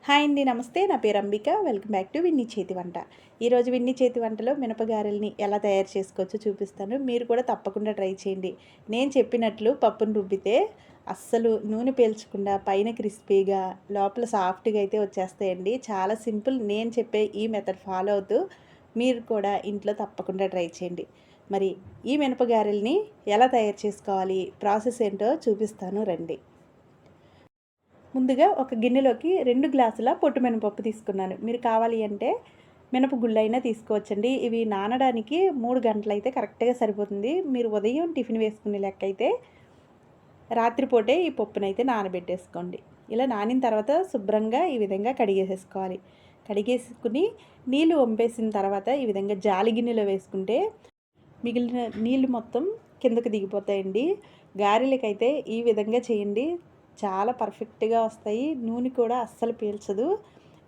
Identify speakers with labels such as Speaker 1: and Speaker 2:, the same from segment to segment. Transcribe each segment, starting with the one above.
Speaker 1: Hi అండి, నమస్తే. నా పేరు Ambika. Welcome back to Vinny చేతి వంట. ఈరోజు విన్నీ చేతి వంటలో మినపగారెల్ని ఎలా తయారు చేసుకోవచ్చో చూపిస్తాను. మీరు కూడా తప్పకుండా ట్రై చేయండి. నేను చెప్పినట్లు పప్పును రుబ్బితే అస్సలు నూనె పీల్చకుండా పైన క్రిస్పీగా లోపల సాఫ్ట్గా అయితే వచ్చేస్తాయండి. చాలా సింపుల్. నేను చెప్పే ఈ మెథడ్ ఫాలో అవుతూ మీరు కూడా ఇంట్లో తప్పకుండా ట్రై చేయండి. మరి ఈ మినపగారెల్ని ఎలా తయారు చేసుకోవాలి, ప్రాసెస్ ఏంటో చూపిస్తాను రండి. ముందుగా ఒక గిన్నెలోకి 2 గ్లాసుల పొట్టు మినపప్పు తీసుకున్నాను. మీరు కావాలి అంటే మినపగుళ్ళైనా తీసుకోవచ్చండి. ఇవి నానడానికి 3 గంటలైతే కరెక్ట్‌గా సరిపోతుంది. మీరు ఉదయం టిఫిన్ వేసుకునే లెక్క అయితే రాత్రిపూటే ఈ పప్పునైతే నానబెట్టేసుకోండి. ఇలా నానిన తర్వాత శుభ్రంగా ఈ విధంగా కడిగేసేసుకోవాలి. కడిగేసుకుని నీళ్లు వంపేసిన తర్వాత ఈ విధంగా జాలి గిన్నెలో వేసుకుంటే మిగిలిన నీళ్లు మొత్తం కిందకి దిగిపోతాయండి. గారెలకైతే ఈ విధంగా చేయండి. చాలా పర్ఫెక్ట్గా వస్తాయి. నూనె కూడా అస్సలు పీల్చదు.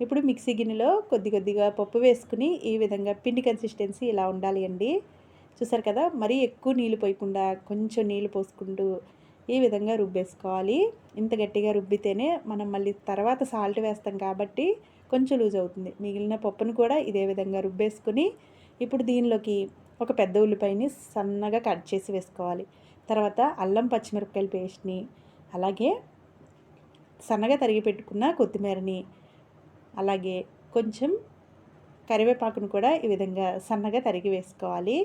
Speaker 1: ఇప్పుడు మిక్సీ గిన్నెలో కొద్ది కొద్దిగా పప్పు వేసుకుని ఈ విధంగా పిండి కన్సిస్టెన్సీ ఇలా ఉండాలి అండి. చూసారు కదా, మరీ ఎక్కువ నీళ్ళు పోయకుండా కొంచెం నీళ్ళు పోసుకుంటూ ఈ విధంగా రుబ్బేసుకోవాలి. ఇంత గట్టిగా రుబ్బితేనే మనం మళ్ళీ తర్వాత సాల్ట్ వేస్తాం కాబట్టి కొంచెం లూజ్ అవుతుంది. మిగిలిన పప్పును కూడా ఇదే విధంగా రుబ్బేసుకుని ఇప్పుడు దీనిలోకి ఒక పెద్ద ఉల్లిపాయని సన్నగా కట్ చేసి వేసుకోవాలి. తర్వాత అల్లం పచ్చిమిరపకాయల పేస్ట్ని, అలాగే సన్నగా తరిగి పెట్టుకున్న కొత్తిమీరని, అలాగే కొంచెం కరివేపాకును కూడా ఈ విధంగా సన్నగా తరిగి వేసుకోవాలి.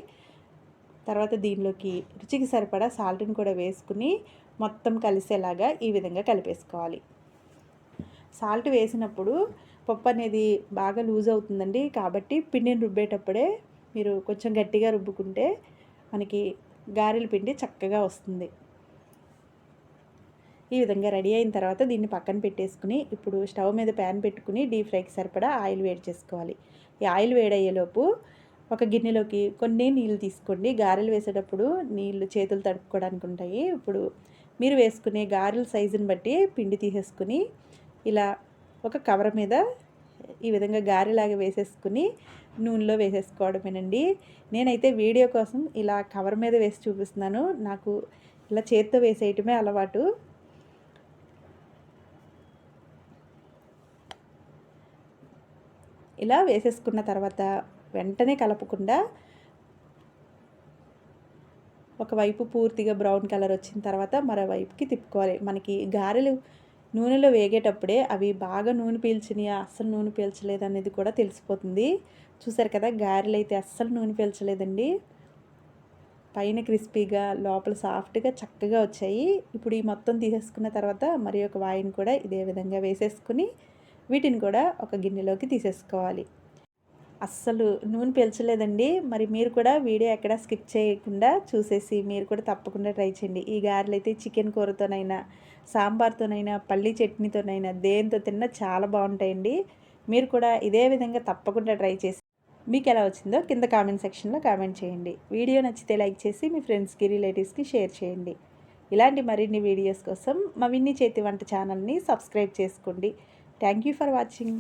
Speaker 1: తర్వాత దీనిలోకి రుచికి సరిపడా సాల్ట్ని కూడా వేసుకుని మొత్తం కలిసేలాగా ఈ విధంగా కలిపేసుకోవాలి. సాల్ట్ వేసినప్పుడు పప్పు అనేది బాగా లూజ్ అవుతుందండి. కాబట్టి పిండిని రుబ్బేటప్పుడే మీరు కొంచెం గట్టిగా రుబ్బుకుంటే మనకి గారెల పిండి చక్కగా వస్తుంది. ఈ విధంగా రెడీ అయిన తర్వాత దీన్ని పక్కన పెట్టేసుకుని ఇప్పుడు స్టవ్ మీద ప్యాన్ పెట్టుకుని డీప్ ఫ్రైకి సరిపడా ఆయిల్ వేడి చేసుకోవాలి. ఈ ఆయిల్ వేడయ్యేలోపు ఒక గిన్నెలోకి కొన్ని నీళ్ళు తీసుకోండి. గారెలు వేసేటప్పుడు నీళ్ళు చేతులు తడుపుకోవడానికి ఉంటాయి. ఇప్పుడు మీరు వేసుకునే గారెల సైజుని బట్టి పిండి తీసేసుకుని ఇలా ఒక కవర్ మీద ఈ విధంగా గారెలాగా వేసేసుకుని నూనెలో వేసేసుకోవడమేనండి. నేనైతే వీడియో కోసం ఇలా కవర్ మీద వేసి చూపిస్తున్నాను. నాకు ఇలా చేత్తో వేసేయటమే అలవాటు. ఇలా వేసేసుకున్న తర్వాత వెంటనే కలపకుండా ఒకవైపు పూర్తిగా బ్రౌన్ కలర్ వచ్చిన తర్వాత మరోవైపుకి తిప్పుకోవాలి. మనకి గారెలు నూనెలో వేగేటప్పుడే అవి బాగా నూనె పీల్చినాయా అస్సలు నూనె పీల్చలేదు అనేది కూడా తెలిసిపోతుంది. చూసారు కదా, గారెలు అయితే అస్సలు నూనె పీల్చలేదండి. పైన క్రిస్పీగా లోపల సాఫ్ట్గా చక్కగా వచ్చాయి. ఇప్పుడు ఈ మొత్తం తీసేసుకున్న తర్వాత మరి ఒక వాయిని కూడా ఇదే విధంగా వేసేసుకుని వీటిని కూడా ఒక గిన్నెలోకి తీసేసుకోవాలి. అస్సలు నూనె పీల్చలేదండి. మరి మీరు కూడా వీడియో ఎక్కడా స్కిప్ చేయకుండా చూసేసి మీరు కూడా తప్పకుండా ట్రై చేయండి. ఈ గారెలు అయితే చికెన్ కూరతోనైనా, సాంబార్తోనైనా, పల్లీ చట్నీతోనైనా దేంతో తిన్నా చాలా బాగుంటాయండి. మీరు కూడా ఇదే విధంగా తప్పకుండా ట్రై చేసి మీకు ఎలా వచ్చిందో కింద కామెంట్ సెక్షన్లో కామెంట్ చేయండి. వీడియో నచ్చితే లైక్ చేసి మీ ఫ్రెండ్స్కి, రిలేటివ్స్కి షేర్ చేయండి. ఇలాంటి మరిన్ని వీడియోస్ కోసం మా విన్నీ చేతి వంట ఛానల్ని సబ్స్క్రైబ్ చేసుకోండి. Thank you for watching.